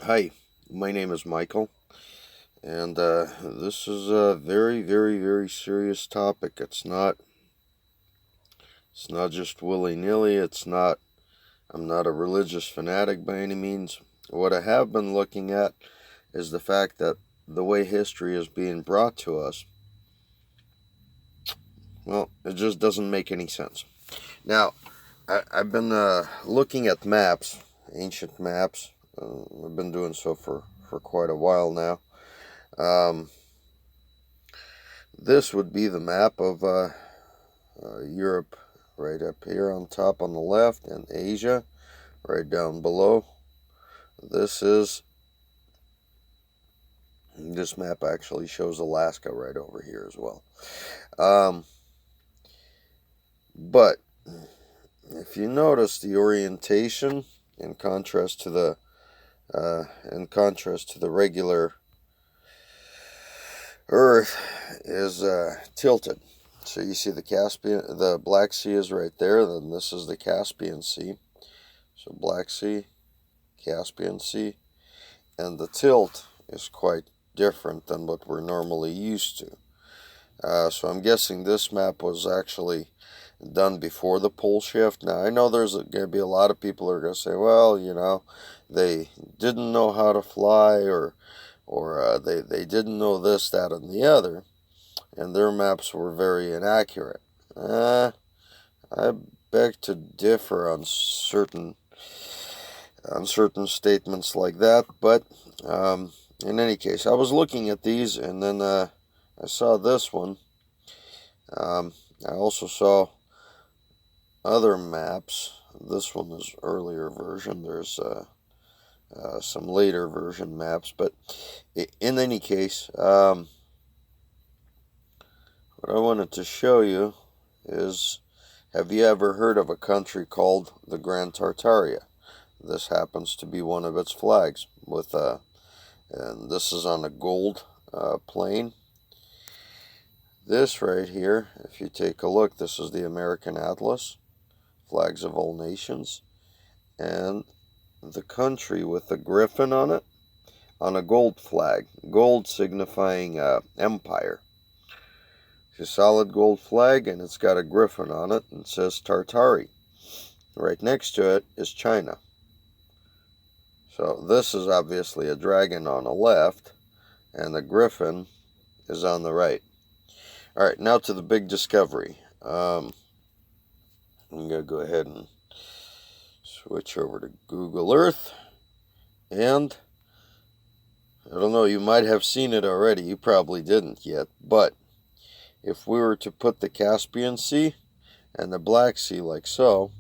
Hi, my name is Michael, and this is a very, very, very serious topic. It's not just willy-nilly. I'm not a religious fanatic by any means. What I have been looking at is the fact that the way history is being brought to us, well, it just doesn't make any sense. Now, I've been looking at maps, ancient maps. I've been doing so for quite a while now. Um, This would be the map of Europe right up here on top on the left, and Asia right down below. This map actually shows Alaska right over here as well. Um, but if you notice the orientation in contrast to the regular Earth is tilted. So you see the Black Sea is right there. Then this is the Caspian Sea. So Black Sea, Caspian Sea, and the tilt is quite different than what we're normally used to. So I'm guessing this map was actually done before the pole shift. Now I know there's going to be a lot of people who are going to say, well, they didn't know how to fly, or they didn't know this, that, and the other, and their maps were very inaccurate. I beg to differ on certain statements like that, but in any case, I was looking at these, and then I saw this one. I also saw other maps. This one is earlier version. There's some later version maps, but in any case, what I wanted to show you is, have you ever heard of a country called the Grand Tartaria? This happens to be one of its flags, and this is on a gold plane. This right here, if you take a look, this is the American Atlas, flags of all nations, and the country with the griffin on it, on a gold flag, gold signifying empire. It's a solid gold flag, and it's got a griffin on it, and it says Tartari. Right next to it is China. So this is obviously a dragon on the left, and the griffin is on the right. All right, now to the big discovery. I'm going to go ahead and switch over to Google Earth, and I don't know, you might have seen it already. You probably didn't yet, but if we were to put the Caspian Sea and the Black Sea like so,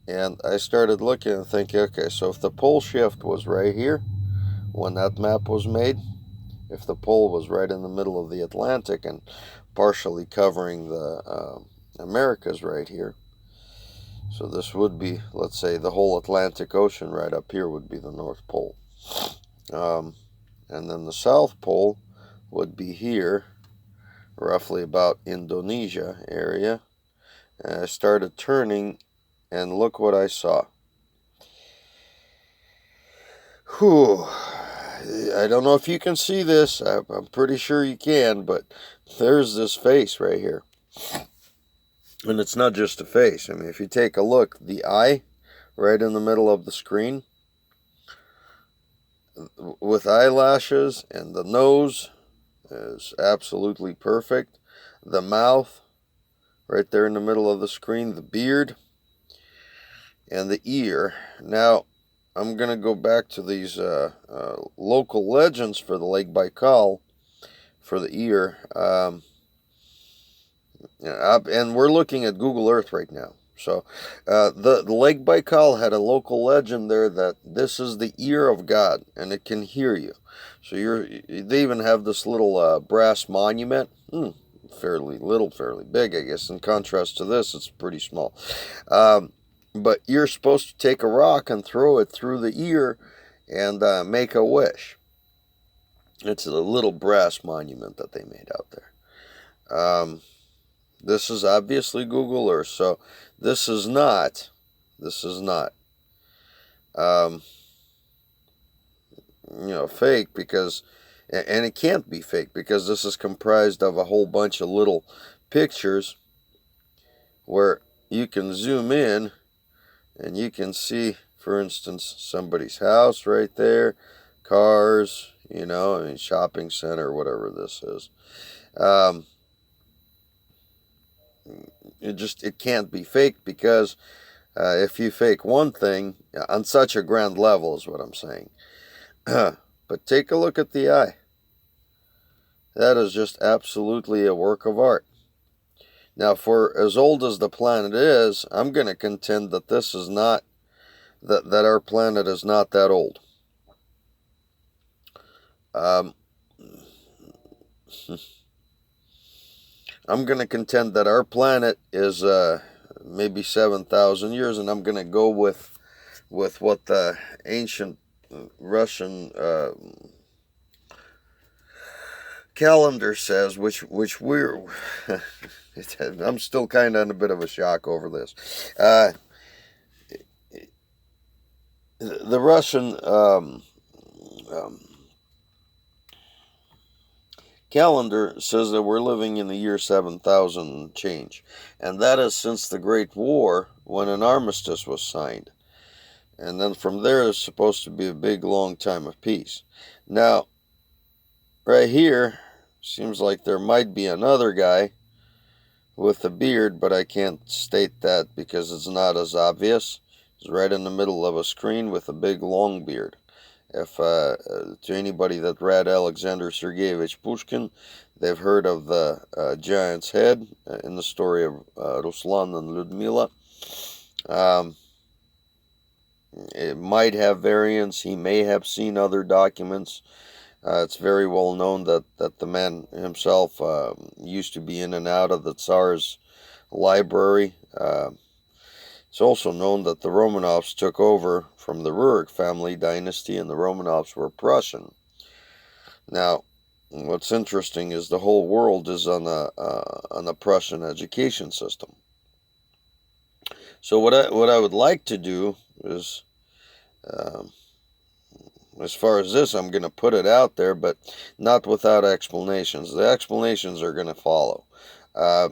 and I started looking and thinking, okay, so if the pole shift was right here when that map was made, if the pole was right in the middle of the Atlantic and partially covering the Americas right here, so this would be, let's say, the whole Atlantic Ocean right up here would be the North Pole. And then the South Pole would be here, roughly about Indonesia area. And I started turning, and look what I saw. Whew. I don't know if you can see this. I'm pretty sure you can, but there's this face right here. And it's not just a face. I mean, if you take a look, the eye right in the middle of the screen with eyelashes, and the nose is absolutely perfect. The mouth right there in the middle of the screen, the beard, and the ear. Now, I'm going to go back to these local legends for the Lake Baikal for the ear. And we're looking at Google Earth right now. So the Lake Baikal had a local legend there that this is the ear of God, and it can hear you. So they even have this little brass monument. Fairly little, fairly big, I guess. In contrast to this, it's pretty small. But you're supposed to take a rock and throw it through the ear and make a wish. It's a little brass monument that they made out there. This is obviously Google Earth, so this is not, fake, because, and it can't be fake, because this is comprised of a whole bunch of little pictures where you can zoom in and you can see, for instance, somebody's house right there, cars, shopping center, whatever this is. It can't be fake, because if you fake one thing on such a grand level, is what I'm saying. But take a look at the eye. That is just absolutely a work of art. Now, for as old as the planet is, I'm going to contend that this is not, that our planet is not that old. I'm going to contend that our planet is maybe 7,000 years, and I'm going to go with what the ancient Russian calendar says, which we're I'm still kind of in a bit of a shock over this. The Russian calendar says that we're living in the year 7,000 change, and that is since the Great War, when an armistice was signed. And then from there is supposed to be a big long time of peace. Now, right here, seems like there might be another guy with a beard, but I can't state that because it's not as obvious. He's right in the middle of a screen with a big long beard. If to anybody that read Alexander Sergeyevich Pushkin, they've heard of the giant's head in the story of Ruslan and Ludmila. It might have variants. He may have seen other documents. It's very well known that the man himself used to be in and out of the Tsar's library. It's also known that the Romanovs took over from the Rurik family dynasty, and the Romanovs were Prussian. Now, what's interesting is the whole world is on a Prussian education system. So what I would like to do is, as far as this, I'm going to put it out there, but not without explanations. The explanations are going to follow. I'd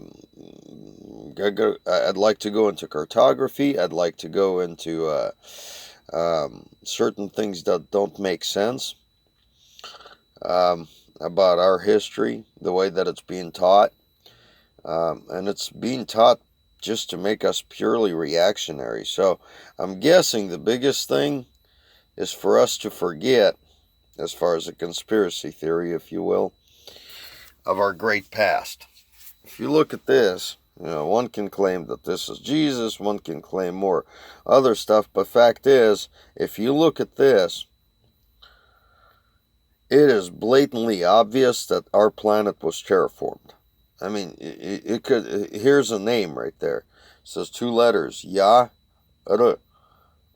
like to go into cartography. I'd like to go into certain things that don't make sense about our history, the way that it's being taught. And it's being taught just to make us purely reactionary. So I'm guessing the biggest thing is for us to forget, as far as a conspiracy theory, if you will, of our great past. If you look at this, one can claim that this is Jesus, one can claim more other stuff, but fact is, if you look at this, it is blatantly obvious that our planet was terraformed. I mean, it could, here's a name right there. It says 2 letters, Ya, R.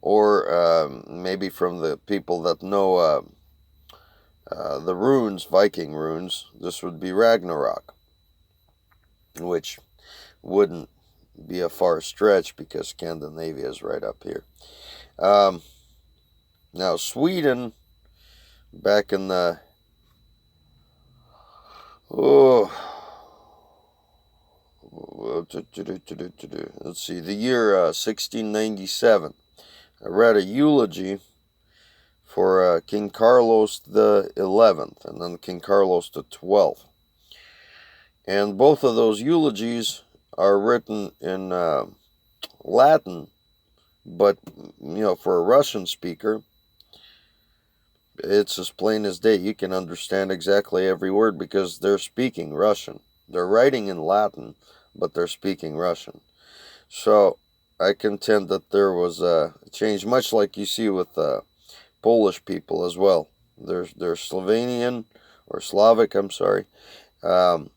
Or maybe from the people that know the runes, Viking runes, this would be Ragnarok, which wouldn't be a far stretch because Scandinavia is right up here. Now, Sweden, back in the, let's see, the year 1697, I read a eulogy for King Carlos the 11th and then King Carlos the 12th. And both of those eulogies are written in Latin, but, for a Russian speaker, it's as plain as day. You can understand exactly every word because they're speaking Russian. They're writing in Latin, but they're speaking Russian. So I contend that there was a change, much like you see with Polish people as well. They're Slovenian, or Slavic, I'm sorry, and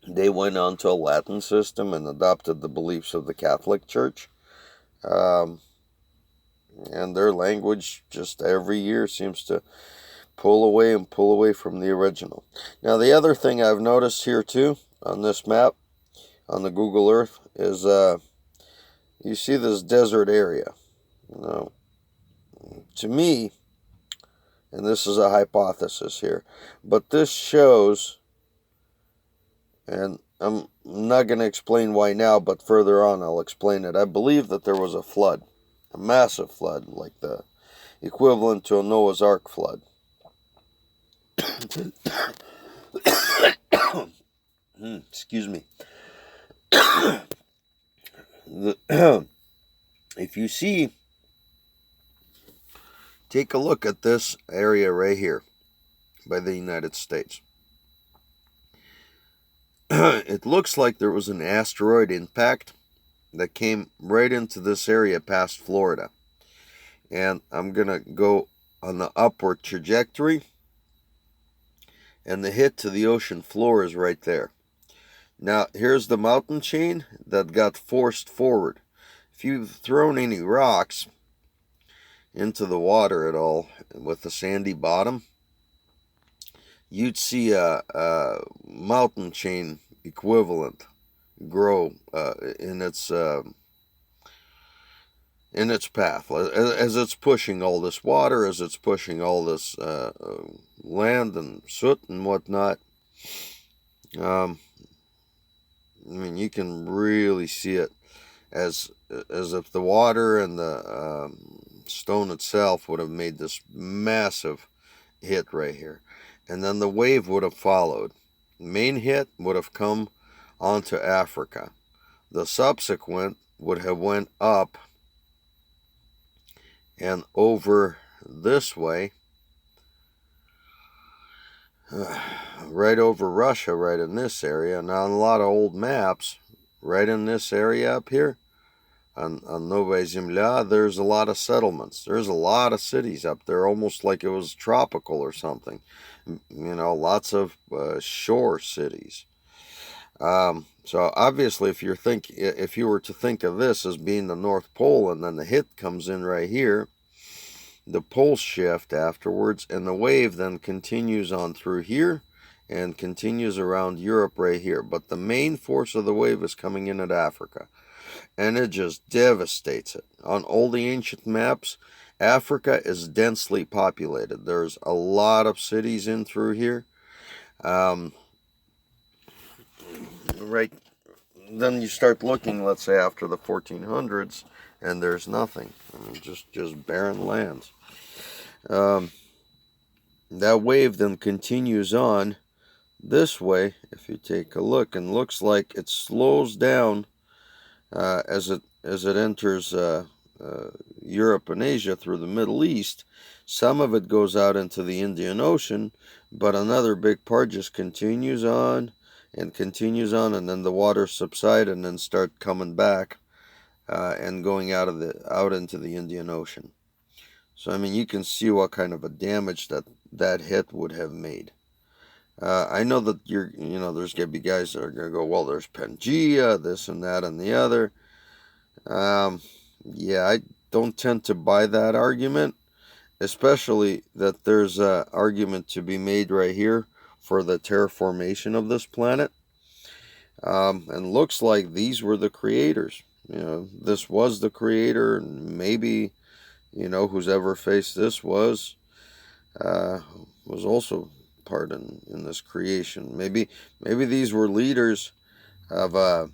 they went on to a Latin system and adopted the beliefs of the Catholic Church. And their language just every year seems to pull away from the original. Now, the other thing I've noticed here too on this map, on the Google Earth, is you see this desert area. Now, to me, and this is a hypothesis here, but this shows, and I'm not going to explain why now, but further on I'll explain it. I believe that there was a flood, a massive flood, like the equivalent to a Noah's Ark flood. Excuse me. If you see, take a look at this area right here by the United States. It looks like there was an asteroid impact that came right into this area past Florida. And I'm going to go on the upward trajectory, and the hit to the ocean floor is right there. Now, here's the mountain chain that got forced forward. If you've thrown any rocks into the water at all with a sandy bottom, you'd see a mountain chain equivalent grow in its path as it's pushing all this water, as it's pushing all this land and soot and whatnot. I mean, you can really see it as if the water and the stone itself would have made this massive hit right here, and then the wave would have followed. The main hit would have come onto Africa. The subsequent would have went up and over this way, right over Russia, right in this area. Now, on a lot of old maps, right in this area up here, on Novaya Zemlya, there's a lot of settlements. There's a lot of cities up there, almost like it was tropical or something. You know, lots of shore cities. So obviously, if you were to think of this as being the North Pole, and then the hit comes in right here, the poles shift afterwards, and the wave then continues on through here and continues around Europe right here. But the main force of the wave is coming in at Africa, and it just devastates it. On all the ancient maps, Africa is densely populated. There's a lot of cities in through here. Right then you start looking, let's say, after the 1400s, and there's nothing. I mean, just barren lands. That wave then continues on this way. If you take a look, and looks like it slows down as it enters Europe and Asia through the Middle East. Some of it goes out into the Indian Ocean, but another big part just continues on and continues on, and then the waters subside and then start coming back and going out into the Indian Ocean. So I mean, you can see what kind of a damage that hit would have made. I know that there's gonna be guys that are gonna go, well, there's Pangea, this and that and the other. Yeah, I don't tend to buy that argument, especially that there's an argument to be made right here for the terraformation of this planet. And looks like these were the creators. This was the creator, and maybe, who's ever faced this was also part in this creation. Maybe these were leaders of a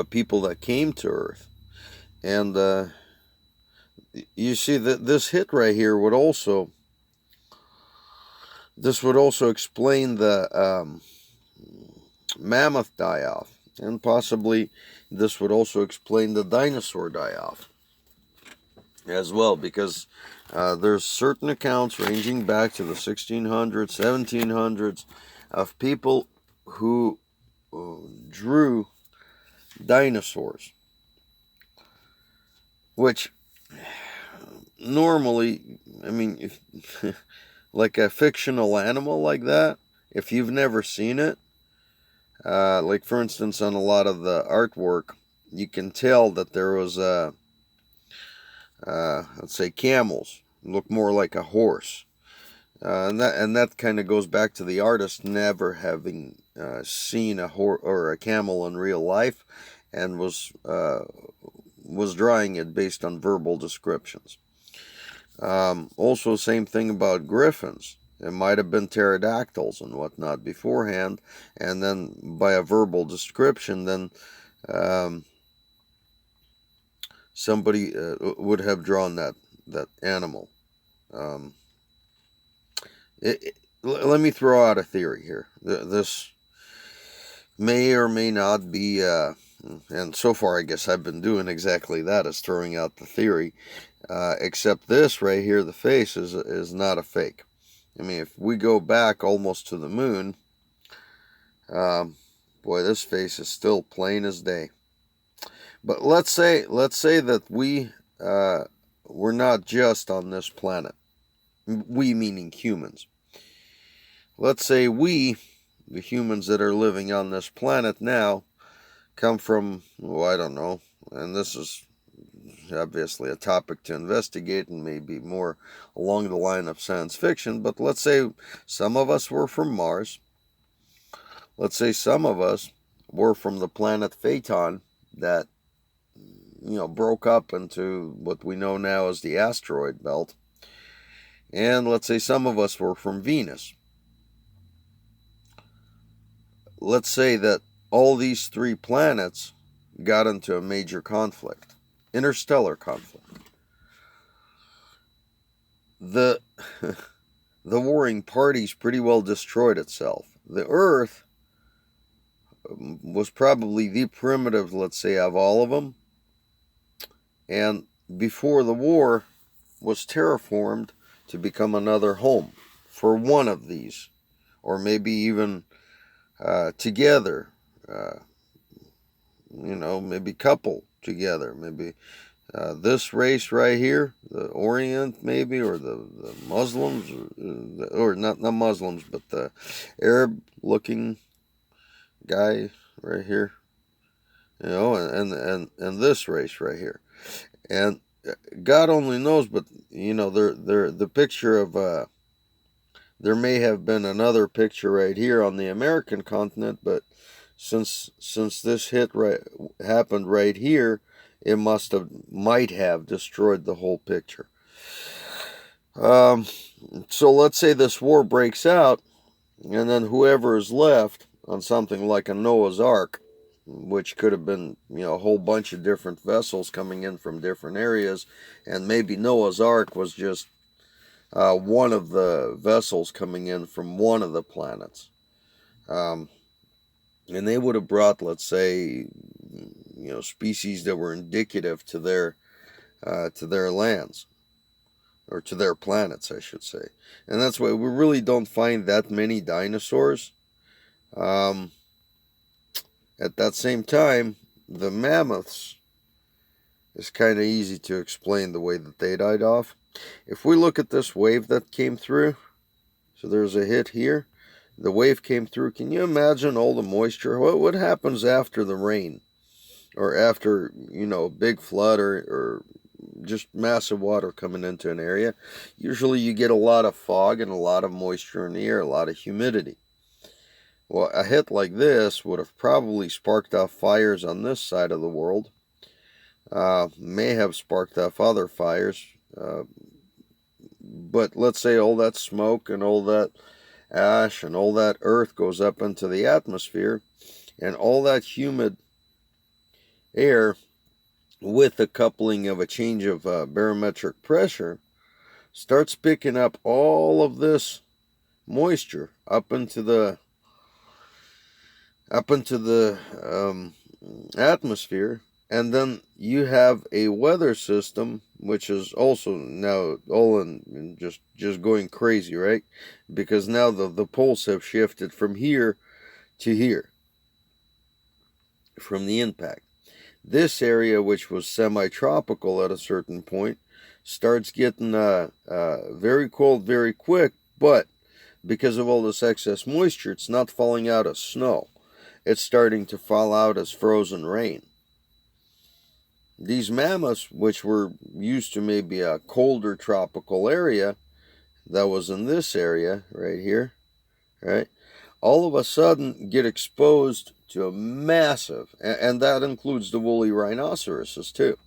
people that came to Earth. And you see that this hit right here would also explain the mammoth die-off, and possibly this would also explain the dinosaur die-off as well, because there's certain accounts ranging back to the 1600s, 1700s of people who drew dinosaurs, which normally, I mean, if like a fictional animal like that, if you've never seen it, like for instance on a lot of the artwork, you can tell that there was let's say camels look more like a horse, and that kind of goes back to the artist never having seen a horse or a camel in real life, and was drawing it based on verbal descriptions. Also, same thing about griffins. It might have been pterodactyls and whatnot beforehand, and then by a verbal description, then um, somebody would have drawn that animal. Um, Let me throw out a theory here. This may or may not be, and so far I guess I've been doing exactly that, is throwing out the theory. Except this right here, the face is not a fake. I mean, if we go back almost to the moon, boy, this face is still plain as day. But let's say that we're not just on this planet. We meaning humans. Let's say we, the humans that are living on this planet now, come from, oh, I don't know, and this is obviously a topic to investigate and maybe more along the line of science fiction, but let's say some of us were from Mars. Let's say some of us were from the planet Phaeton that, broke up into what we know now as the asteroid belt. And let's say some of us were from Venus. Let's say that all these three planets got into a major conflict, interstellar conflict. The the warring parties pretty well destroyed itself. The Earth was probably the primitive, let's say, of all of them, and before the war was terraformed to become another home for one of these, or maybe even together, maybe couple together, maybe this race right here, the Orient maybe, or the Muslims, or not Muslims, but the Arab-looking guy right here, and this race right here, and God only knows, but they're the picture of there may have been another picture right here on the American continent, but since this happened right here, it might have destroyed the whole picture. So let's say this war breaks out, and then whoever is left on something like a Noah's Ark, which could have been, a whole bunch of different vessels coming in from different areas, and maybe Noah's Ark was just one of the vessels coming in from one of the planets. And they would have brought, let's say, species that were indicative to their lands, or to their planets, I should say. And that's why we really don't find that many dinosaurs. At that same time, the mammoths is kind of easy to explain the way that they died off. If we look at this wave that came through, so there's a hit here, the wave came through. Can you imagine all the moisture? What happens after the rain, or after, big flood, or just massive water coming into an area? Usually you get a lot of fog and a lot of moisture in the air, a lot of humidity. Well, a hit like this would have probably sparked off fires on this side of the world, may have sparked off other fires, but let's say all that smoke and all that ash and all that earth goes up into the atmosphere, and all that humid air, with the coupling of a change of barometric pressure, starts picking up all of this moisture up into the atmosphere, and then you have a weather system which is also now all in just going crazy, right? Because now the poles have shifted from here to here from the impact. This area, which was semi-tropical at a certain point, starts getting very cold very quick, but because of all this excess moisture, it's not falling out as snow. It's starting to fall out as frozen rain. These mammoths, which were used to maybe a colder tropical area that was in this area right here, right, all of a sudden get exposed to a massive, and that includes the woolly rhinoceroses too.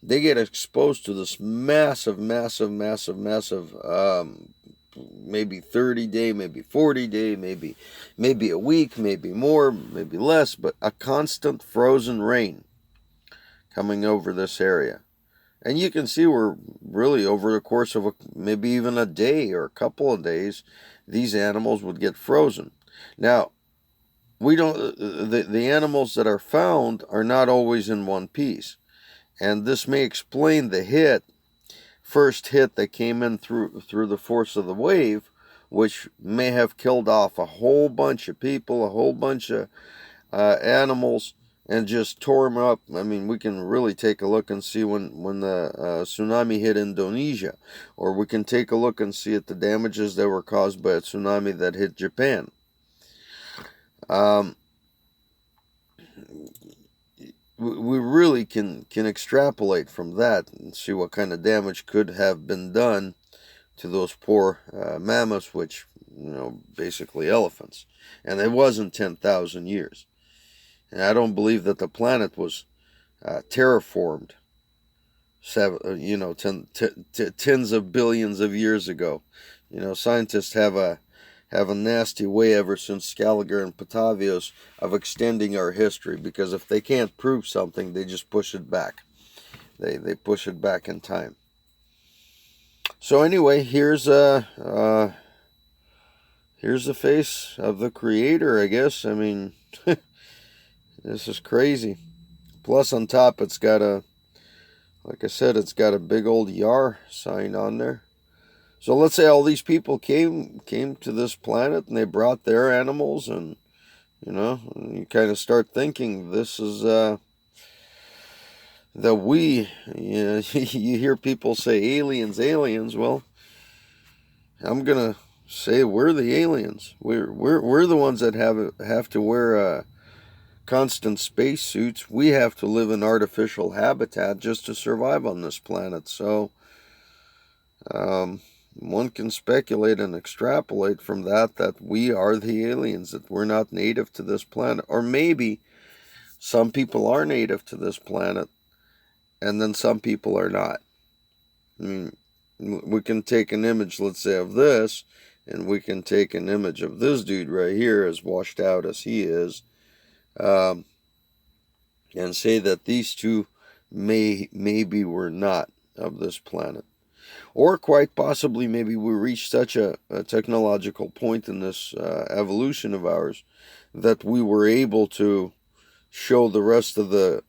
they get exposed to this massive, maybe 30 day, maybe 40 day, maybe a week, maybe more, maybe less, but a constant frozen rain coming over this area. And you can see we're really over the course of maybe even a day or a couple of days, these animals would get frozen. Now, we don't. The animals that are found are not always in one piece, and this may explain the first hit that came in through the force of the wave, which may have killed off a whole bunch of people, a whole bunch of animals, and just tore them up. I mean, we can really take a look and see when the tsunami hit Indonesia, or we can take a look and see at the damages that were caused by a tsunami that hit Japan. We really can extrapolate from that and see what kind of damage could have been done to those poor mammoths, which, basically elephants. And it wasn't 10,000 years. And I don't believe that the planet was terraformed, tens of billions of years ago. Scientists have a nasty way ever since Scaliger and Patavios of extending our history, because if they can't prove something, they just push it back. They push it back in time. So anyway, here's the face of the Creator, I guess. I mean, this is crazy. Plus, on top, it's got like I said, it's got a big old Yar sign on there. So let's say all these people came to this planet and they brought their animals, and you kind of start thinking this is you hear people say aliens. Well, I'm gonna say we're the aliens. We're the ones that have to wear constant spacesuits. We have to live in artificial habitat just to survive on this planet. So one can speculate and extrapolate from that we are the aliens, that we're not native to this planet. Or maybe some people are native to this planet and then some people are not. I mean, we can take an image, let's say, of this, and we can take an image of this dude right here, as washed out as he is, and say that these two maybe were not of this planet. Or quite possibly, maybe we reached such a technological point in this evolution of ours that we were able to show the rest of the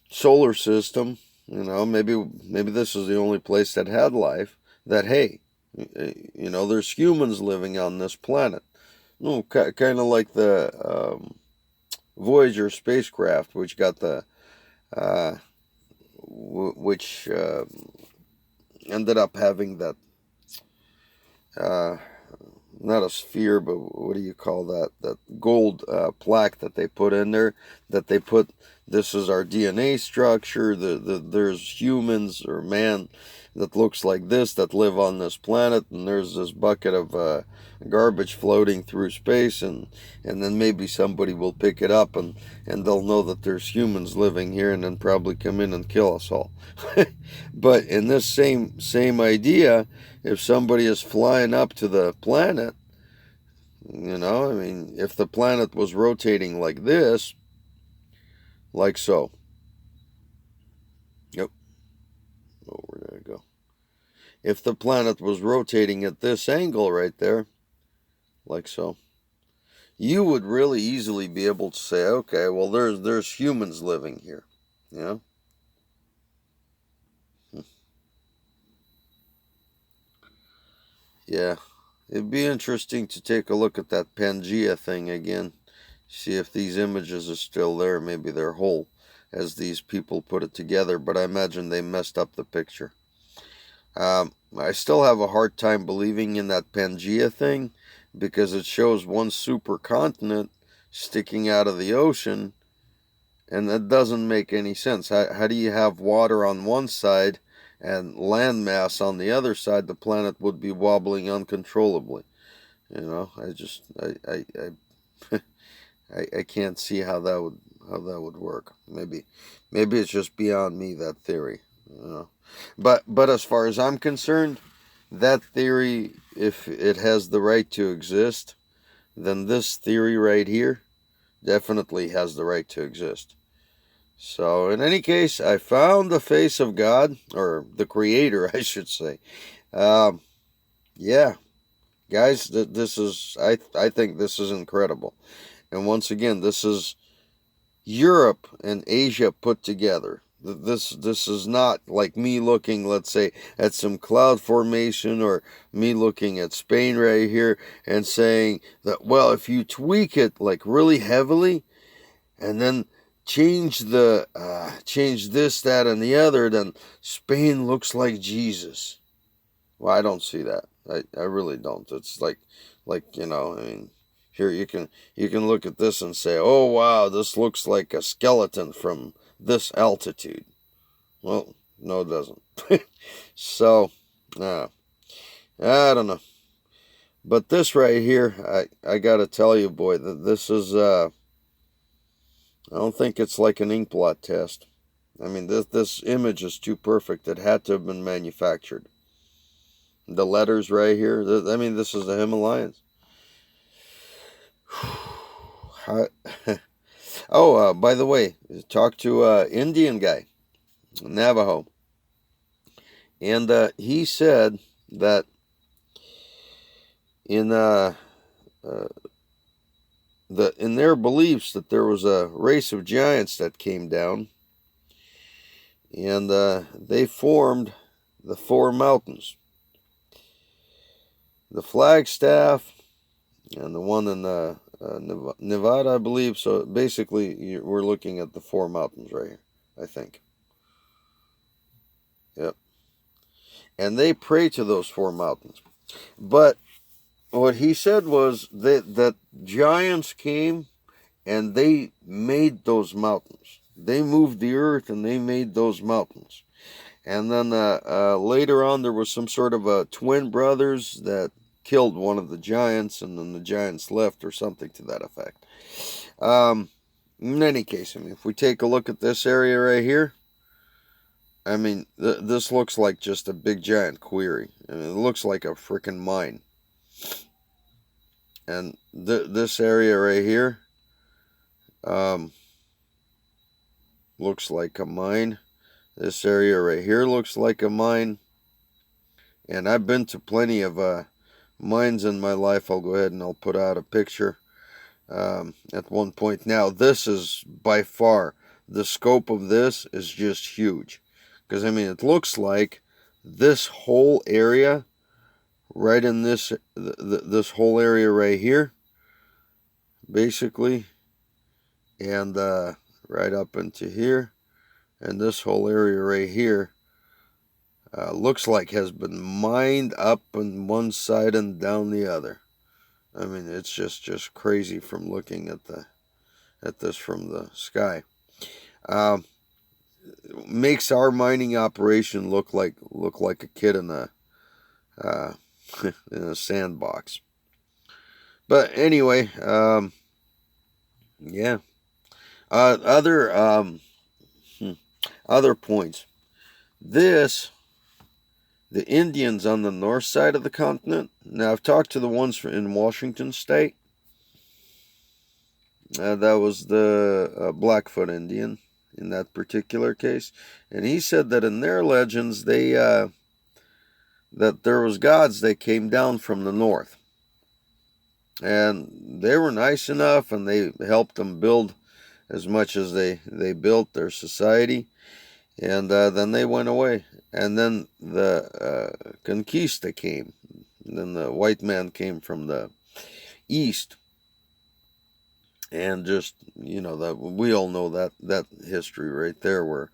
solar system, maybe this is the only place that had life, that, hey, there's humans living on this planet. Kind of like the Voyager spacecraft, which got the which ended up having that not a sphere, but what do you call that gold plaque that they put in there, that they put, this is our DNA structure, there's humans or man that looks like this that live on this planet, and there's this bucket of garbage floating through space, and then maybe somebody will pick it up and they'll know that there's humans living here, and then probably come in and kill us all. But in this same idea, if somebody is flying up to the planet, if the planet was rotating like this, like so. Yep. Oh, where did it go? If the planet was rotating at this angle right there, like so, you would really easily be able to say, okay, well, there's humans living here, Yeah, it'd be interesting to take a look at that Pangea thing again, see if these images are still there. Maybe they're whole as these people put it together, but I imagine they messed up the picture. I still have a hard time believing in that Pangea thing, because it shows one supercontinent sticking out of the ocean, and that doesn't make any sense. How do you have water on one side and landmass on the other side? The planet would be wobbling uncontrollably. I can't see how that how that would work. Maybe it's just beyond me, that theory. But as far as I'm concerned, that theory, if it has the right to exist, then this theory right here definitely has the right to exist. So in any case, I found the face of God, or the Creator, I should say. Yeah, guys, this is I think this is incredible. And once again, this is Europe and Asia put together. This is not like me looking, let's say, at some cloud formation, or me looking at Spain right here and saying that, well, if you tweak it like really heavily and then change this, that, and the other, then Spain looks like Jesus. Well, I don't see that. I really don't. It's like I mean, here you can look at this and say, oh wow, this looks like a skeleton from this altitude. Well, no, it doesn't. So, I don't know. But this right here, I gotta tell you, boy, that this is I don't think it's like an ink blot test. I mean, this image is too perfect. It had to have been manufactured. The letters right here, I mean, this is the Himalayas. Oh, by the way, talk to Indian guy, Navajo, and he said that in in their beliefs that there was a race of giants that came down, and they formed the four mountains, the Flagstaff, and the one in Nevada, I believe. So basically, we're looking at the four mountains right here, I think. Yep. And they pray to those four mountains. But what he said was that giants came and they made those mountains. They moved the earth and they made those mountains. And then later on, there was some sort of twin brothers that killed one of the giants, and then the giants left, or something to that effect. In any case, I mean, if we take a look at this area right here, I mean, this looks like just a big giant quarry. I mean, it looks like a freaking mine. And this area right here looks like a mine. This area right here looks like a mine. And I've been to plenty of mines in my life. I'll go ahead and I'll put out a picture at one point. Now, this is by far, the scope of this is just huge. Because, I mean, it looks like this whole area, right in this whole area right here, basically, and right up into here, and this whole area right here, looks like has been mined up on one side and down the other. I mean, it's just crazy from looking at this from the sky. Makes our mining operation look like a kid in a in a sandbox. But anyway, yeah. Other points. The Indians on the north side of the continent. Now, I've talked to the ones in Washington State. That was the Blackfoot Indian in that particular case. And he said that in their legends, that there was gods that came down from the north. And they were nice enough, and they helped them build as much as they built their society. And then they went away. And then the conquista came. And then the white man came from the east. And just, that we all know that history right there, where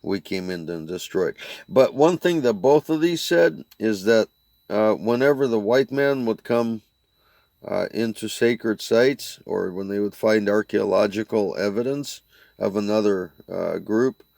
we came in and destroyed. But one thing that both of these said is that whenever the white man would come into sacred sites, or when they would find archaeological evidence of another group,